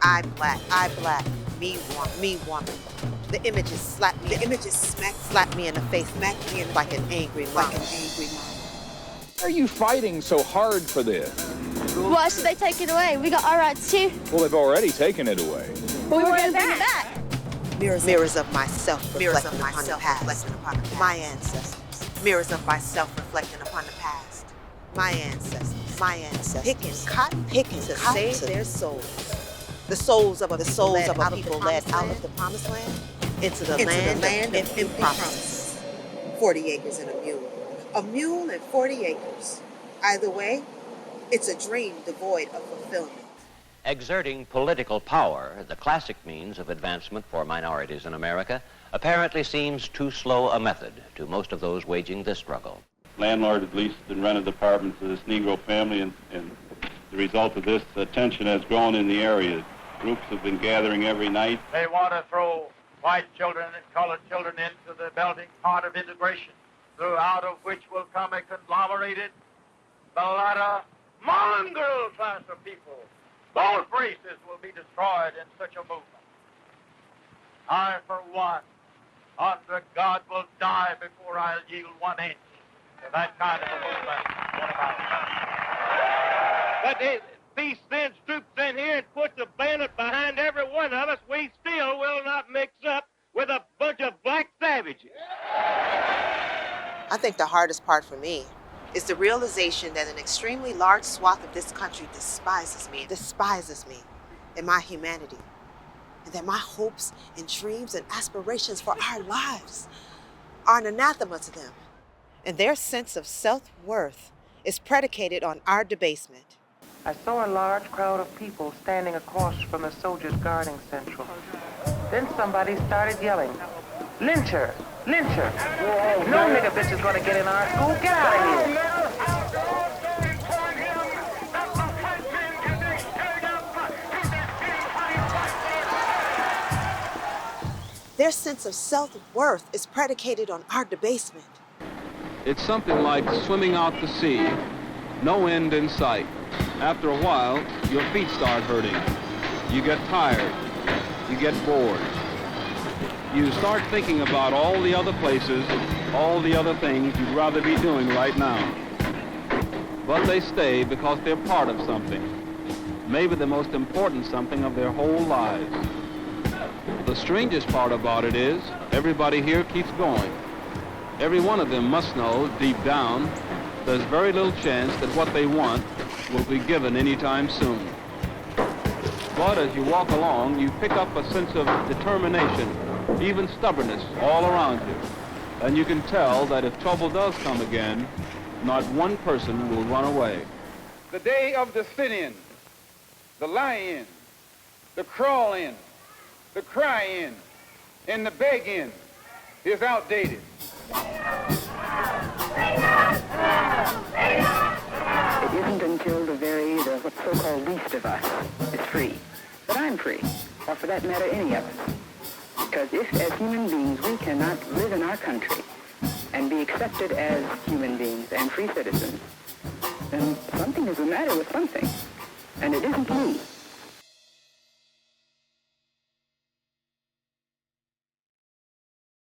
I black, me woman. The images slap me. The images slap me in the face, smack me in like an angry mom. Why are you fighting so hard for this? Why should they take it away? We got our rights too. Well, they've already taken it away. But we're going to bring it back. Mirrors of myself reflecting upon the past. My ancestors. Mirrors of myself reflecting upon the past. My ancestors. Picking cotton to save their souls. The souls of a people led out of the promised land into the land of empty promises. 40 acres and a mule. A mule and 40 acres. Either way, it's a dream devoid of fulfillment. Exerting political power, the classic means of advancement for minorities in America, apparently seems too slow a method to most of those waging this struggle. Landlord had leased and rented apartments to this Negro family, and the result of this, tension has grown in the area. Groups have been gathering every night. They want to throw white children and colored children into the melting pot of integration, out of which will come a conglomerated, mulatto, mongrel class of people. Both races will be destroyed in such a movement. I, for one, under God, will die before I'll yield 1 inch to that kind of a movement. But these thin troops in here and put the bayonet behind every one of us, we still will not mix up with a bunch of black savages. I think the hardest part for me is the realization that an extremely large swath of this country despises me and my humanity, and that my hopes and dreams and aspirations for our lives are an anathema to them, and their sense of self-worth is predicated on our debasement. I saw a large crowd of people standing across from the soldiers guarding Central. Then somebody started yelling, "Lyncher! Lyncher! No nigger bitch is gonna get in our school. Get out of here!" Their sense of self-worth is predicated on our debasement. It's something like swimming out to sea, no end in sight. After a while, your feet start hurting. You get tired. You get bored. You start thinking about all the other places, all the other things you'd rather be doing right now. But they stay because they're part of something, maybe the most important something of their whole lives. The strangest part about it is everybody here keeps going. Every one of them must know, deep down, there's very little chance that what they want will be given anytime soon. But as you walk along, you pick up a sense of determination, even stubbornness all around you. And you can tell that if trouble does come again, not one person will run away. The day of the sit-in, the lie-in, the crawl-in, the cry-in, and the beg-in is outdated. It isn't until the so-called least of us is free that I'm free, or for that matter, any of us. Because if, as human beings, we cannot live in our country and be accepted as human beings and free citizens, then something is the matter with something, and it isn't me.